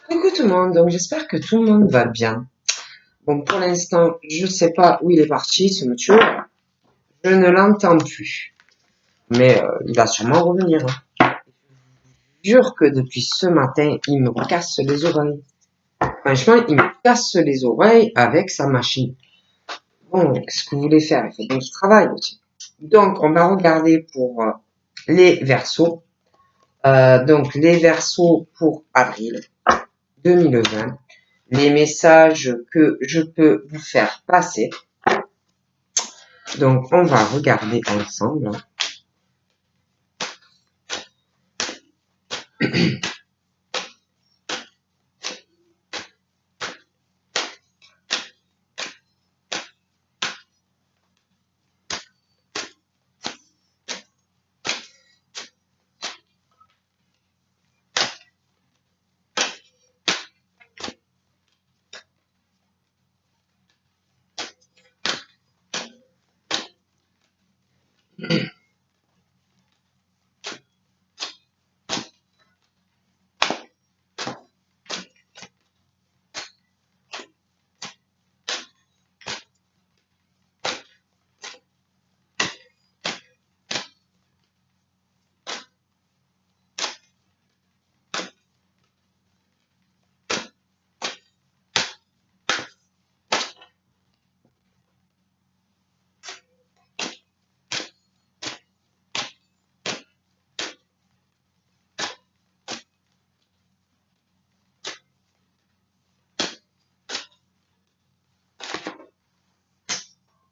Coucou tout le monde, donc j'espère que tout le monde va bien. Bon, pour l'instant, je sais pas où il est parti, ce monsieur. Je ne l'entends plus. Mais il va sûrement revenir, hein. Je jure que depuis ce matin, il me casse les oreilles. Franchement, il me casse les oreilles avec sa machine. Bon, qu'est-ce que vous voulez faire? Il faut bien qu'il travaille aussi. Donc, on va regarder pour les versos. Donc, les versos pour avril 2020. Les messages que je peux vous faire passer. Donc, on va regarder ensemble.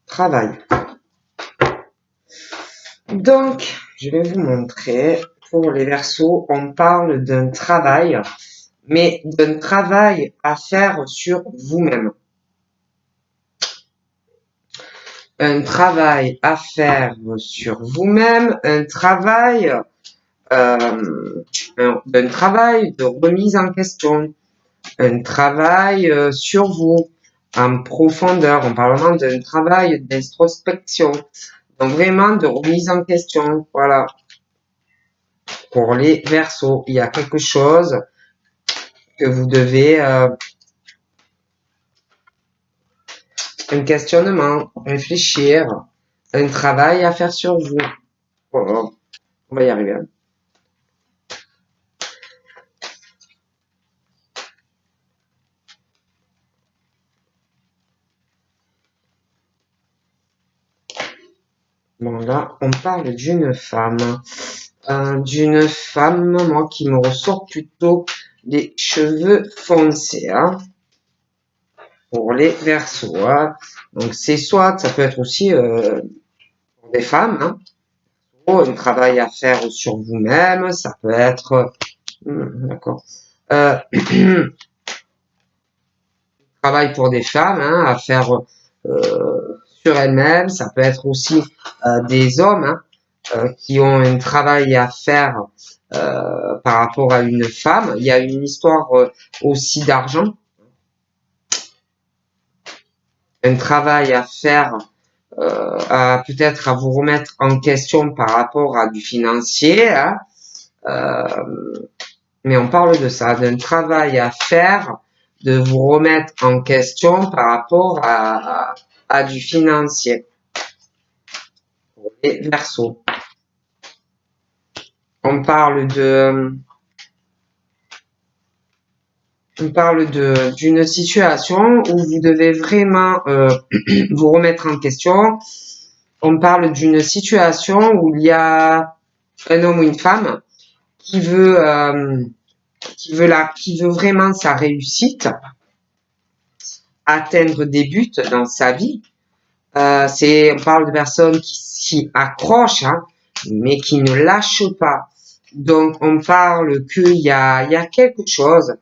Travail. Donc, je vais vous montrer. Pour les versos, on parle d'un travail, mais d'un travail à faire sur vous-même. Un travail à faire sur vous-même, un travail d'un travail de remise en question, un travail sur vous en profondeur. On parle vraiment d'un travail d'introspection, donc vraiment de remise en question. Voilà. Pour les versos, il y a quelque chose que vous devez, un questionnement, réfléchir, un travail à faire sur vous. Voilà. On va y arriver. Bon, là, on parle d'une femme. D'une femme, moi, qui me ressort plutôt des cheveux foncés, hein, pour les versos, hein. Donc, c'est soit, ça peut être aussi pour des femmes, hein, un travail à faire sur vous-même, ça peut être, d'accord, travail pour des femmes, hein, à faire sur elles-mêmes, ça peut être aussi des hommes, hein, qui ont un travail à faire par rapport à une femme. Il y a une histoire aussi d'argent, un travail à faire, peut-être à vous remettre en question par rapport à du financier, hein, mais on parle de ça, d'un travail à faire, de vous remettre en question par rapport à du financier. Pour les versos. On parle d'une situation où vous devez vraiment vous remettre en question. On parle d'une situation où il y a un homme ou une femme qui veut vraiment sa réussite, atteindre des buts dans sa vie. On parle de personnes qui s'y accrochent, hein, mais qui ne lâchent pas. Donc, on parle qu'il y a quelque chose,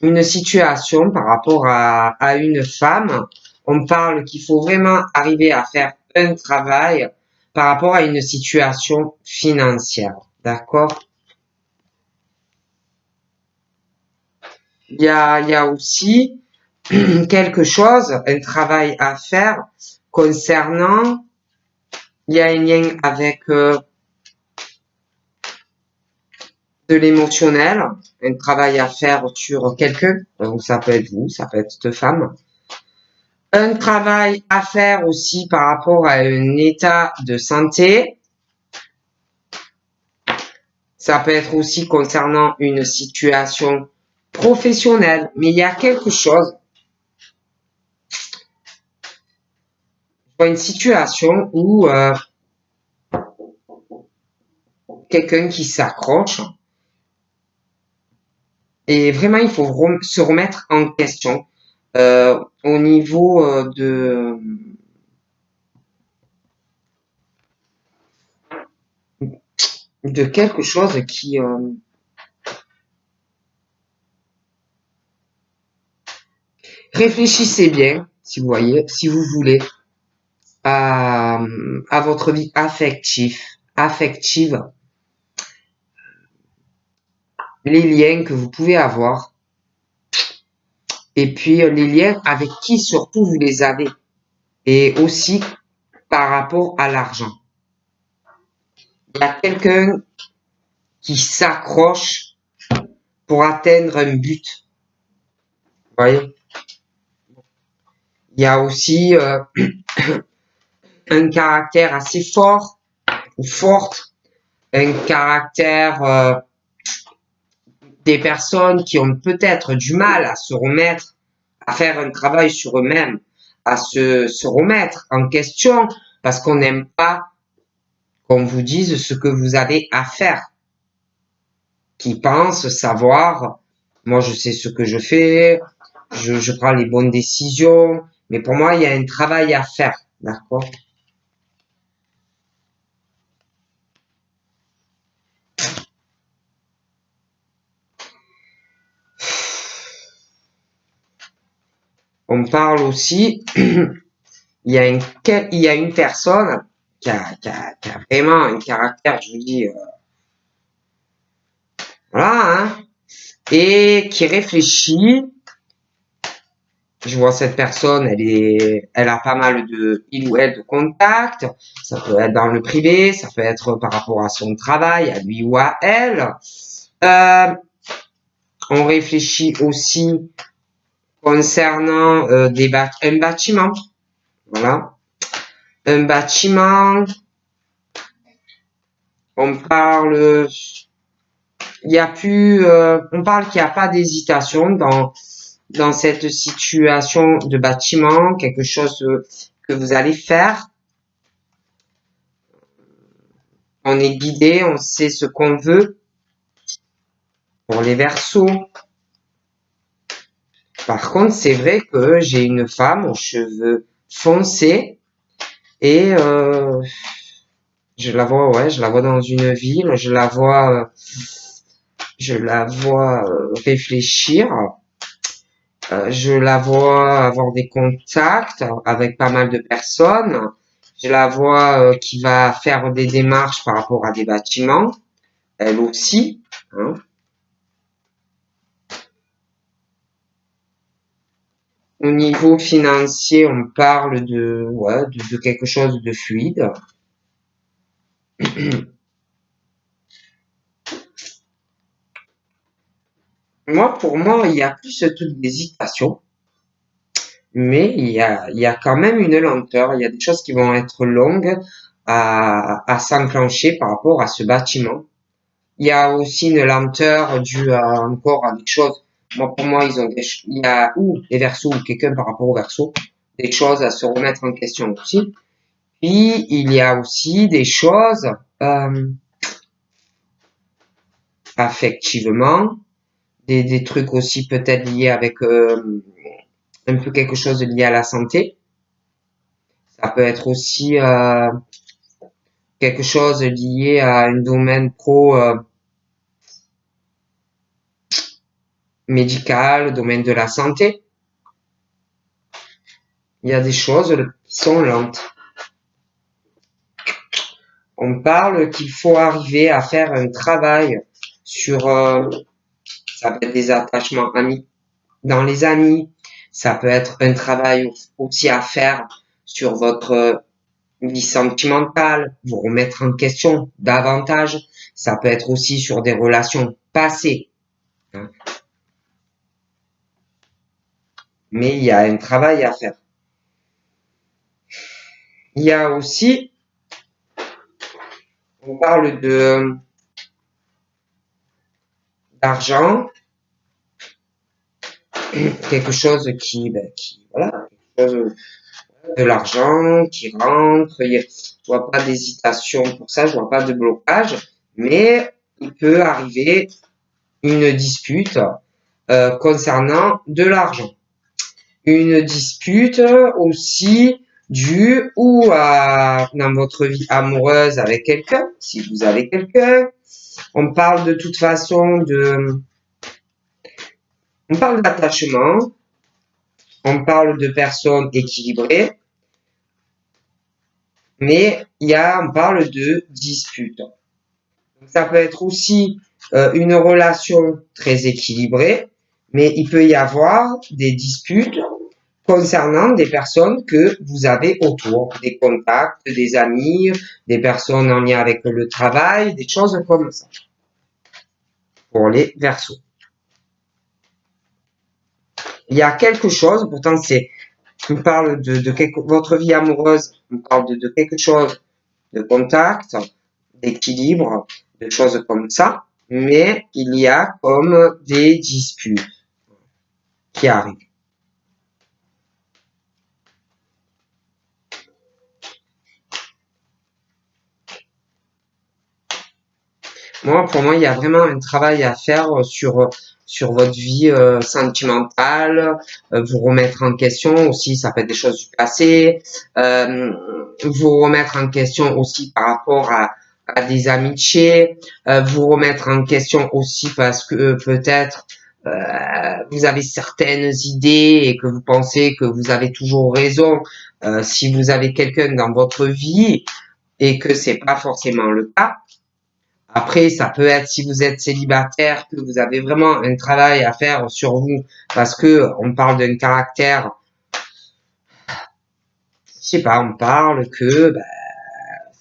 une situation par rapport à une femme. On parle qu'il faut vraiment arriver à faire un travail par rapport à une situation financière. D'accord? Il y a aussi quelque chose, un travail à faire concernant, il y a un lien avec de l'émotionnel, un travail à faire sur quelqu'un, donc ça peut être vous, ça peut être cette femme. Un travail à faire aussi par rapport à un état de santé. Ça peut être aussi concernant une situation professionnelle, mais il y a quelque chose. Je vois une situation où quelqu'un qui s'accroche et vraiment il faut se remettre en question au niveau de quelque chose qui réfléchissez bien, si vous voyez, si vous voulez, à votre vie affective, les liens que vous pouvez avoir, et puis les liens avec qui surtout vous les avez, et aussi par rapport à l'argent. Il y a quelqu'un qui s'accroche pour atteindre un but. Vous voyez? Il y a aussi un caractère assez fort ou forte, un caractère des personnes qui ont peut-être du mal à se remettre, à faire un travail sur eux-mêmes, à se remettre en question parce qu'on n'aime pas qu'on vous dise ce que vous avez à faire, qui pensent savoir, moi je sais ce que je fais, je prends les bonnes décisions, mais pour moi il y a un travail à faire, d'accord? On parle aussi, il y a une personne qui a vraiment un caractère, je vous dis, voilà, hein, et qui réfléchit. Je vois cette personne, elle a pas mal de il ou elle de contacts. Ça peut être dans le privé, ça peut être par rapport à son travail, à lui ou à elle. On réfléchit aussi concernant un bâtiment. Voilà, un bâtiment. On parle, il y a plus, on parle qu'il n'y a pas d'hésitation dans cette situation de bâtiment, quelque chose que vous allez faire. On est guidé, on sait ce qu'on veut. Pour les Verseaux. Par contre, c'est vrai que j'ai une femme aux cheveux foncés et je la vois, ouais, je la vois dans une ville, je la vois réfléchir. Je la vois avoir des contacts avec pas mal de personnes. Je la vois qui va faire des démarches par rapport à des bâtiments, elle aussi. Hein. Au niveau financier, on parle de quelque chose de fluide. Pour moi, il y a plus toute d'hésitation, mais il y a quand même une lenteur. Il y a des choses qui vont être longues à s'enclencher par rapport à ce bâtiment. Il y a aussi une lenteur due encore à des choses. Pour moi, il y a ou les Verseaux ou quelqu'un par rapport aux Verseaux, des choses à se remettre en question aussi. Puis il y a aussi des choses affectivement, des trucs aussi peut-être liés avec un peu quelque chose lié à la santé. Ça peut être aussi quelque chose lié à un domaine pro médical, domaine de la santé. Il y a des choses qui sont lentes. On parle qu'il faut arriver à faire un travail sur, ça peut être des attachements amis, dans les amis, ça peut être un travail aussi à faire sur votre vie sentimentale, vous remettre en question davantage. Ça peut être aussi sur des relations passées, hein. Mais il y a un travail à faire. Il y a aussi, on parle de d'argent, quelque chose voilà, quelque chose, de l'argent qui rentre. Je vois pas d'hésitation pour ça, je vois pas de blocage, mais il peut arriver une dispute concernant de l'argent. Une dispute aussi due ou à dans votre vie amoureuse avec quelqu'un, si vous avez quelqu'un. On parle de toute façon on parle d'attachement, on parle de personnes équilibrées, mais on parle de dispute. Ça peut être aussi une relation très équilibrée, mais il peut y avoir des disputes concernant des personnes que vous avez autour, des contacts, des amis, des personnes en lien avec le travail, des choses comme ça. Pour les Verseaux. Il y a quelque chose, pourtant on parle de votre vie amoureuse, on parle de quelque chose de contact, d'équilibre, de choses comme ça, mais il y a comme des disputes qui arrivent. Pour moi, il y a vraiment un travail à faire sur votre vie sentimentale, vous remettre en question aussi, ça peut être des choses du passé, vous remettre en question aussi par rapport à des amitiés, vous remettre en question aussi parce que peut-être vous avez certaines idées et que vous pensez que vous avez toujours raison si vous avez quelqu'un dans votre vie et que c'est pas forcément le cas. Après, ça peut être si vous êtes célibataire, que vous avez vraiment un travail à faire sur vous, parce que on parle d'un caractère, je sais pas, on parle que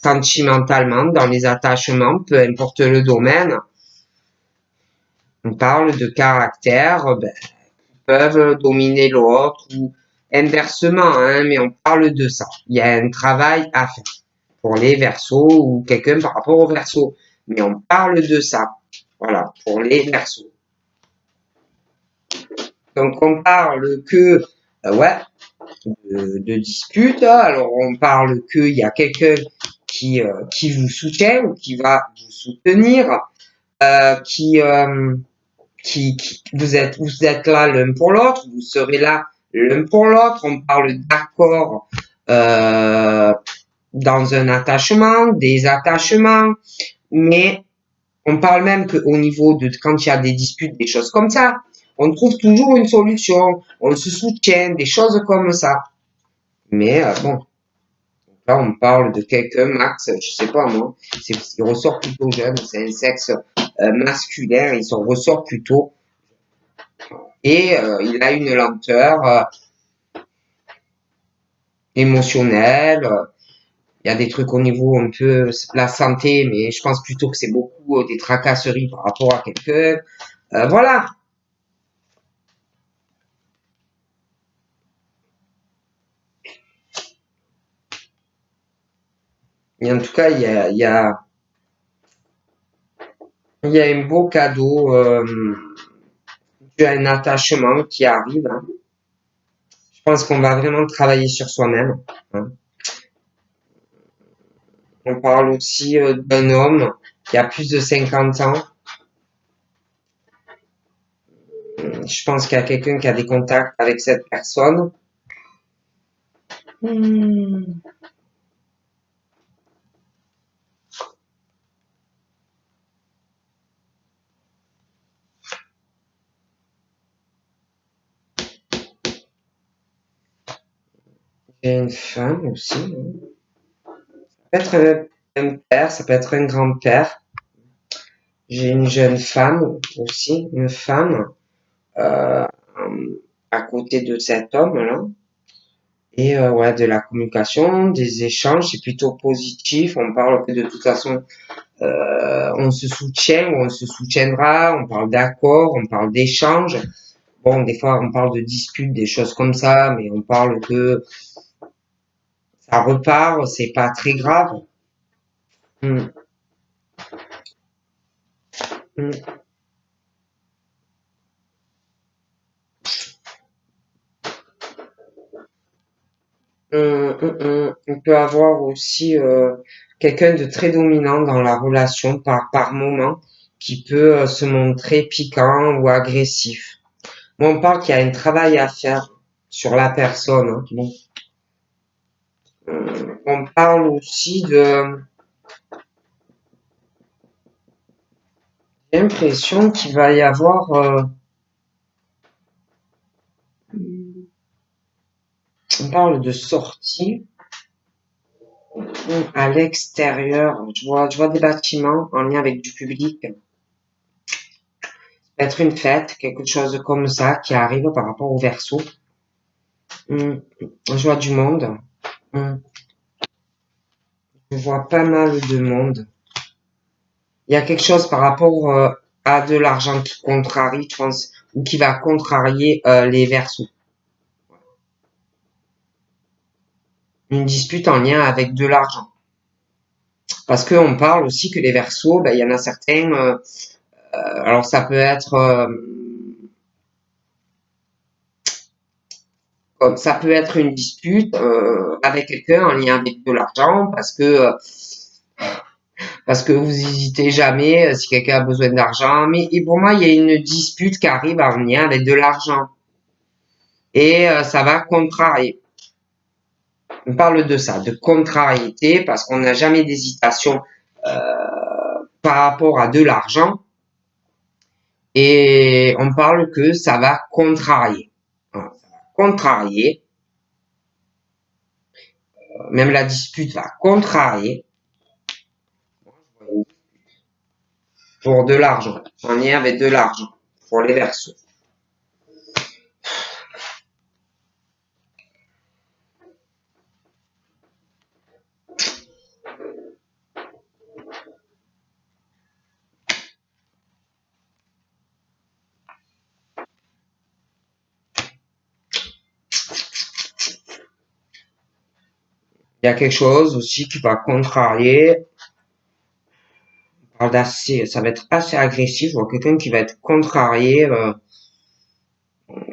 sentimentalement, dans les attachements, peu importe le domaine, on parle de caractères qui peuvent dominer l'autre ou inversement, hein, mais on parle de ça. Il y a un travail à faire pour les Verseaux ou quelqu'un par rapport aux Verseaux, mais on parle de ça. Voilà, pour les Verseaux. Donc on parle que de dispute. Alors on parle qu'il y a quelqu'un qui vous soutient ou qui va vous soutenir, euh, qui, euh, vous êtes là l'un pour l'autre, vous serez là l'un pour l'autre. On parle d'accord dans un attachement, des attachements, mais on parle même qu'au niveau de quand il y a des disputes, des choses comme ça, on trouve toujours une solution, on se soutient, des choses comme ça. Mais bon, là on parle de quelqu'un, Max, je sais pas moi, il ressort plutôt jeune, c'est un sexe masculin, il s'en ressort plutôt. Et il a une lenteur émotionnelle. Il y a des trucs au niveau un peu la santé, mais je pense plutôt que c'est beaucoup des tracasseries par rapport à quelqu'un. Voilà. Et en tout cas, il y a un beau cadeau, dû à un attachement qui arrive, hein. Je pense qu'on va vraiment travailler sur soi-même, hein. On parle aussi d'un homme qui a plus de 50 ans. Je pense qu'il y a quelqu'un qui a des contacts avec cette personne. Hmm. Il y a une femme aussi, hein. Ça peut être un père, ça peut être un grand-père. J'ai une jeune femme aussi, une femme, euh, à côté de cet homme-là. Et ouais, de la communication, des échanges, c'est plutôt positif. On parle que de toute façon, on se soutient ou on se soutiendra. On parle d'accord, on parle d'échanges. Bon, des fois, on parle de disputes, des choses comme ça, mais on parle que ça repart, c'est pas très grave. Mm, mm, On peut avoir aussi quelqu'un de très dominant dans la relation par moment, qui peut se montrer piquant ou agressif. Moi, on parle qu'il y a un travail à faire sur la personne, hein. Bon. On parle aussi de l'impression qu'il va y avoir, on parle de sortie à l'extérieur. Je vois des bâtiments en lien avec du public. Être une fête, quelque chose comme ça qui arrive par rapport au Verseau. Hmm, je vois du monde. Hmm, je vois pas mal de monde. Il y a quelque chose par rapport à de l'argent qui contrarie, je pense, ou qui va contrarier les Verseaux. Une dispute en lien avec de l'argent. Parce qu'on parle aussi que les Verseaux, ben, il y en a certains, alors ça peut être une dispute avec quelqu'un en lien avec de l'argent parce que vous hésitez jamais si quelqu'un a besoin d'argent. Mais et pour moi, il y a une dispute qui arrive en lien avec de l'argent et ça va contrarier. On parle de ça, de contrariété, parce qu'on n'a jamais d'hésitation par rapport à de l'argent et on parle que ça va contrarier. Voilà, ça va contrarier, même la dispute va contrarier pour de l'argent, en lien avec de l'argent, pour les Verseaux. Il y a quelque chose aussi qui va contrarier, ça va être assez agressif, ou quelqu'un qui va être contrarié,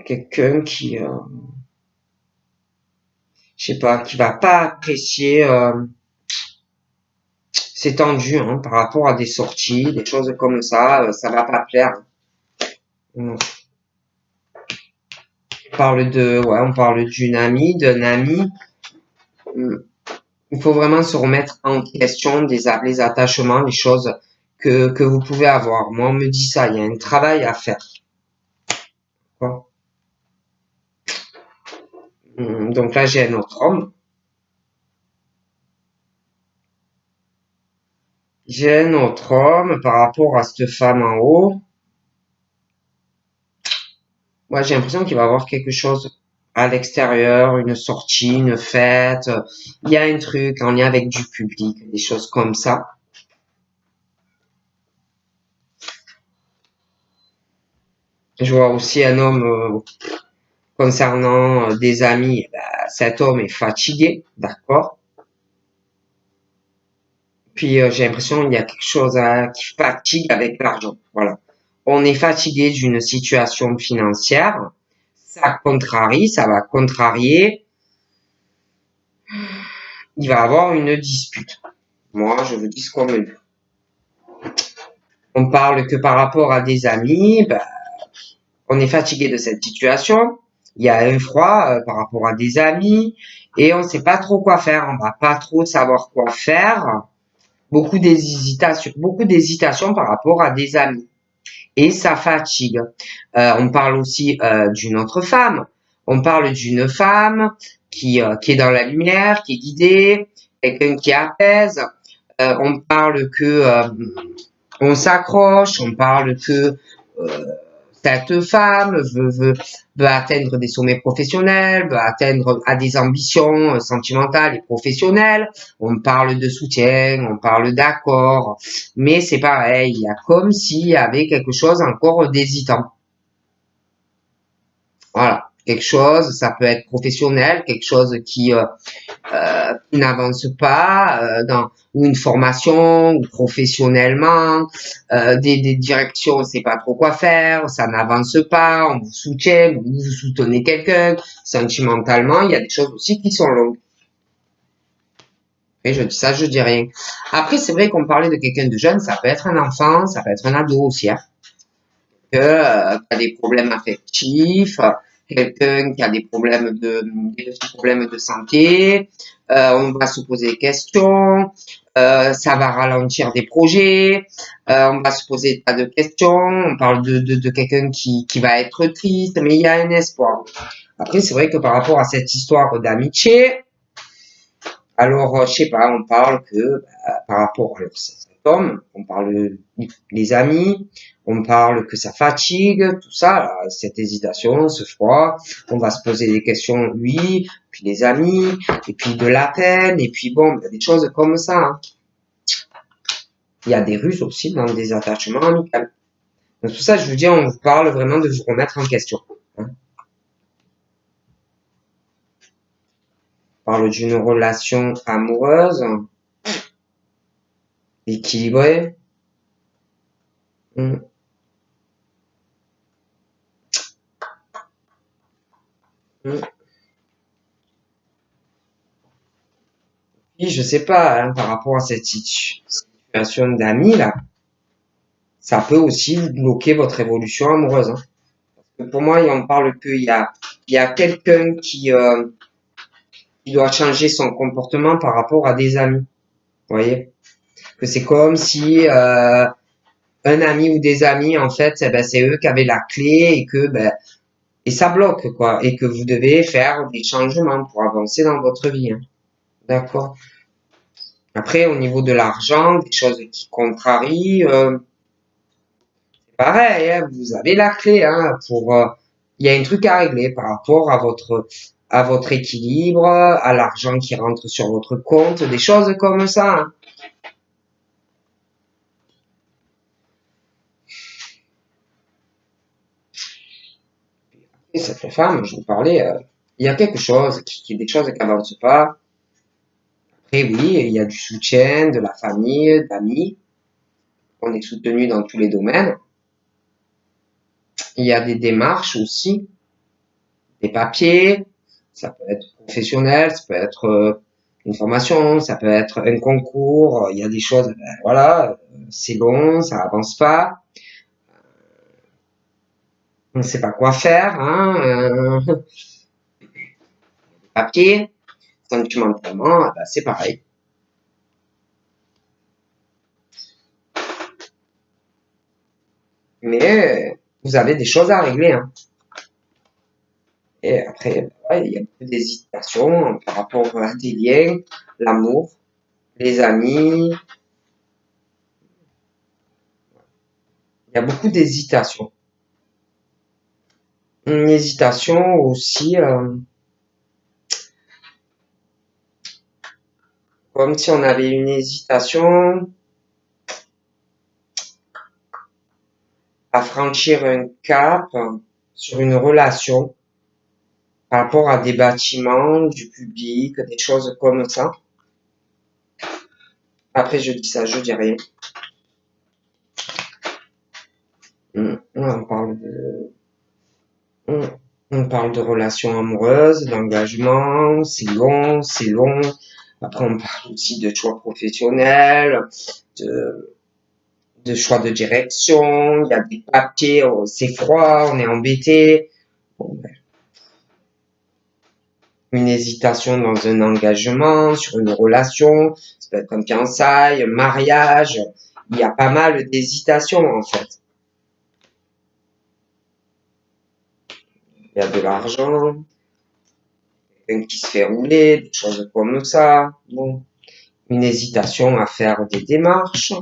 quelqu'un qui, je sais pas, qui va pas apprécier, c'est tendu, hein, par rapport à des sorties, des choses comme ça va pas plaire. On on parle d'une amie, d'un ami. Il faut vraiment se remettre en question les attachements, les choses que vous pouvez avoir. Moi, on me dit ça, il y a un travail à faire. Quoi. Donc là, j'ai un autre homme. J'ai un autre homme par rapport à cette femme en haut. Moi, j'ai l'impression qu'il va y avoir quelque chose à l'extérieur, une sortie, une fête. Il y a un truc en lien avec du public, des choses comme ça. Je vois aussi un homme concernant des amis. Bah, cet homme est fatigué, d'accord. Puis j'ai l'impression qu'il y a quelque chose qui fatigue avec l'argent. Voilà. On est fatigué d'une situation financière. Ça contrarie, ça va contrarier. Il va avoir une dispute. Moi, je vous dis ce qu'on me dit. On parle que par rapport à des amis, ben, on est fatigué de cette situation. Il y a un froid par rapport à des amis et on ne sait pas trop quoi faire. On va pas trop savoir quoi faire. Beaucoup d'hésitation par rapport à des amis et ça fatigue. On parle aussi d'une autre femme. On parle d'une femme qui est dans la lumière, qui est guidée, quelqu'un qui apaise. On parle que on s'accroche, on parle que cette femme veut atteindre des sommets professionnels, veut atteindre à des ambitions sentimentales et professionnelles. On parle de soutien, on parle d'accord, mais c'est pareil, il y a comme s'il y avait quelque chose encore d'hésitant. Voilà, quelque chose, ça peut être professionnel, quelque chose qui n'avance pas ou une formation ou professionnellement, des directions, on sait pas trop quoi faire, ça n'avance pas, on vous soutient, vous soutenez quelqu'un, sentimentalement, il y a des choses aussi qui sont longues. Et je dis ça, je dis rien. Après, c'est vrai qu'on parlait de quelqu'un de jeune, ça peut être un enfant, ça peut être un ado aussi, hein, qui a des problèmes affectifs, quelqu'un qui a des petits problèmes de santé, on va se poser des questions, ça va ralentir des projets, on va se poser des tas de questions, on parle de quelqu'un qui va être triste, mais il y a un espoir. Après, c'est vrai que par rapport à cette histoire d'amitié, alors, je sais pas, on parle que par rapport à cet homme, on parle les amis, on parle que ça fatigue, tout ça, là, cette hésitation, ce froid, on va se poser des questions, lui, puis les amis, et puis de la peine, et puis bon, il y a des choses comme ça, hein. Il y a des ruses aussi dans des attachements amicaux. Donc tout ça, je veux dire, on vous parle vraiment de vous remettre en question, hein. On parle d'une relation amoureuse, équilibrée. Hmm. Hmm. Puis, je sais pas, hein, par rapport à cette situation d'amis, là, ça peut aussi bloquer votre évolution amoureuse, hein. Pour moi, on parle il y a quelqu'un qui doit changer son comportement par rapport à des amis. Vous voyez? Que c'est comme si, un ami ou des amis, en fait, eh ben, c'est eux qui avaient la clé et que, ben, et ça bloque, quoi. Et que vous devez faire des changements pour avancer dans votre vie, hein. D'accord? Après, au niveau de l'argent, des choses qui contrarient, pareil, hein, vous avez la clé, hein, il y a un truc à régler par rapport à votre équilibre, à l'argent qui rentre sur votre compte, des choses comme ça, hein. Et cette femme, je vous parlais, il y a quelque chose des choses qui n'avancent pas. Après, oui, il y a du soutien de la famille, d'amis. On est soutenu dans tous les domaines. Il y a des démarches aussi, des papiers. Ça peut être professionnel, ça peut être une formation, ça peut être un concours. Il y a des choses, ben, voilà, c'est long, ça avance pas, on ne sait pas quoi faire, hein. Papier, sentimentalement, ben, c'est pareil. Mais vous avez des choses à régler, hein. Et après, ben, ouais, il y a beaucoup d'hésitation par rapport à des liens, l'amour, les amis. Il y a beaucoup d'hésitation. Une hésitation aussi, comme si on avait une hésitation à franchir un cap sur une relation par rapport à des bâtiments, du public, des choses comme ça. Après, je dis ça, je dis rien. On parle on parle de relations amoureuses, d'engagement, c'est long, c'est long. Après, on parle aussi de choix professionnels, de, de choix de direction. Il y a des papiers, c'est froid, on est embêté. Bon, ben, une hésitation dans un engagement, sur une relation, ça peut être un fiançailles, un mariage, il y a pas mal d'hésitations en fait. Il y a de l'argent, quelqu'un qui se fait rouler, des choses comme ça. Bon, une hésitation à faire des démarches,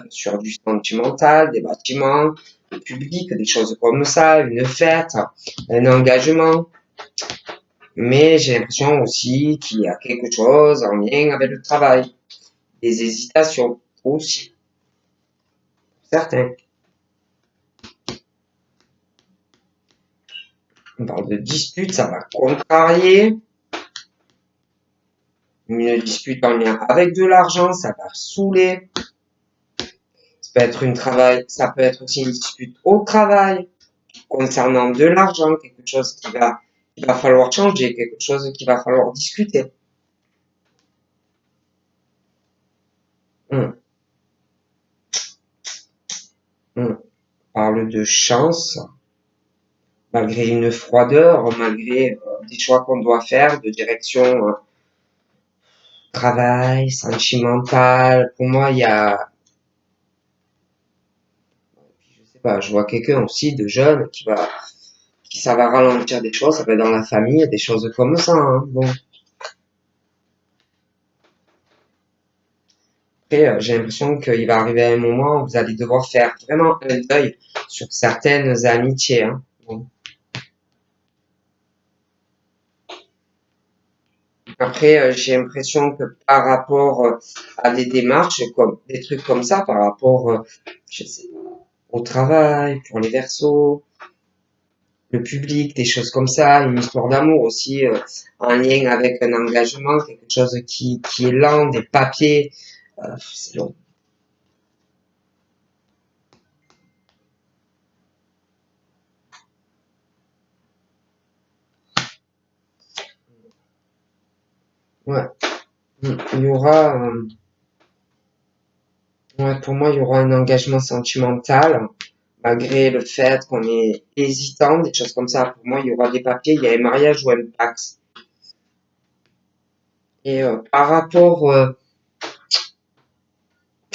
sur du sentimental, des bâtiments, le public, des choses comme ça, une fête, un engagement. Mais j'ai l'impression aussi qu'il y a quelque chose en lien avec le travail, des hésitations aussi, certains. On parle de dispute, ça va contrarier. Une dispute en lien avec de l'argent, ça va saouler. Ça peut être aussi une dispute au travail concernant de l'argent, quelque chose qu'il va falloir changer, quelque chose qu'il va falloir discuter. On parle de chance, malgré une froideur, malgré des choix qu'on doit faire de direction travail, sentimental. Pour moi, il y a, je sais pas, je vois quelqu'un aussi de jeune qui ça va ralentir des choses, ça va être dans la famille, des choses comme ça. Hein. Bon. Après, j'ai l'impression qu'il va arriver un moment où vous allez devoir faire vraiment un deuil sur certaines amitiés. Hein. Bon. Après, j'ai l'impression que par rapport à des démarches, comme des trucs comme ça, par rapport, je sais pas, au travail, pour les versos, le public, des choses comme ça, une histoire d'amour aussi, en lien avec un engagement, quelque chose qui est lent, des papiers, c'est long. Ouais. Il y aura, ouais, pour moi, il y aura un engagement sentimental, malgré le fait qu'on est hésitant, des choses comme ça. Pour moi, il y aura des papiers, il y a un mariage ou un Pax. Et par rapport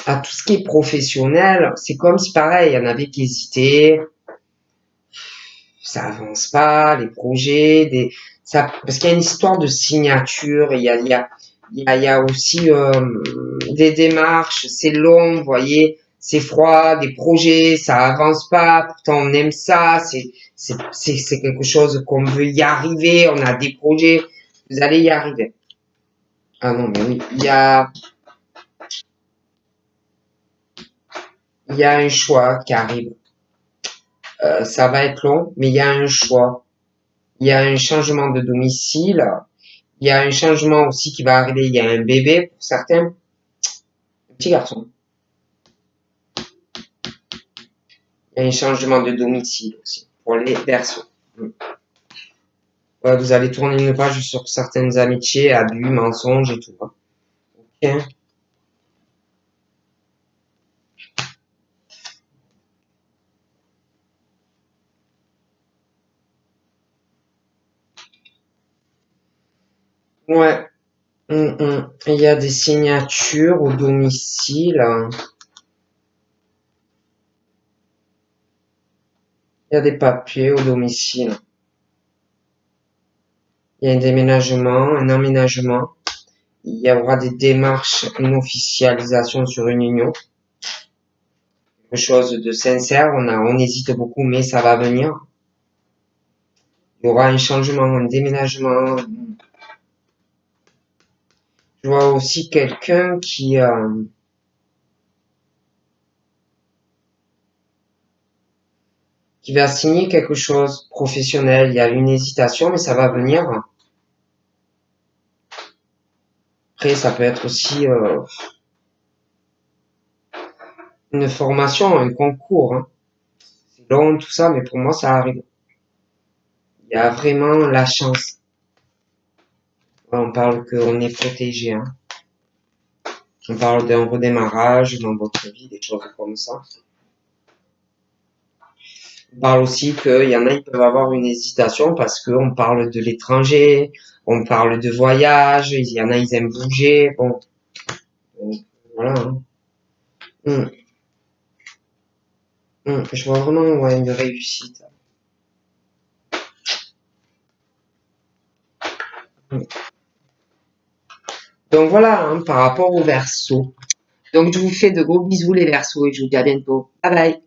à tout ce qui est professionnel, c'est comme si pareil, il y en avait qui hésitaient, ça avance pas, les projets, parce qu'il y a une histoire de signature, et il y a aussi des démarches, c'est long, vous voyez, c'est froid, des projets, ça avance pas, pourtant on aime ça, c'est quelque chose qu'on veut y arriver, on a des projets, vous allez y arriver. Ah non, mais oui, il y a un choix qui arrive. Ça va être long, mais il y a un choix. Il y a un changement de domicile. Il y a un changement aussi qui va arriver. Il y a un bébé pour certains. Un petit garçon. Il y a un changement de domicile aussi pour les berceaux. Ouais, vous allez tourner une page sur certaines amitiés, abus, mensonges et tout. Ok. Ouais. Il y a des signatures au domicile. Il y a des papiers au domicile. Il y a un déménagement, un emménagement. Il y aura des démarches, une officialisation sur une union. Quelque chose de sincère. On hésite beaucoup, mais ça va venir. Il y aura un changement, un déménagement. Je vois aussi quelqu'un qui va signer quelque chose professionnel. Il y a une hésitation, mais ça va venir. Après, ça peut être aussi une formation, un concours. Hein. C'est long, tout ça, mais pour moi, ça arrive. Il y a vraiment la chance. On parle qu'on est protégé. Hein. On parle d'un redémarrage dans votre vie, des choses comme ça. On parle aussi qu'il y en a, ils peuvent avoir une hésitation parce qu'on parle de l'étranger, on parle de voyage, il y en a, ils aiment bouger. Bon, donc, voilà. Hein. Hum, je vois vraiment ouais, une réussite. Donc voilà, hein, par rapport au verso. Donc, je vous fais de gros bisous les Verseaux et je vous dis à bientôt. Bye bye.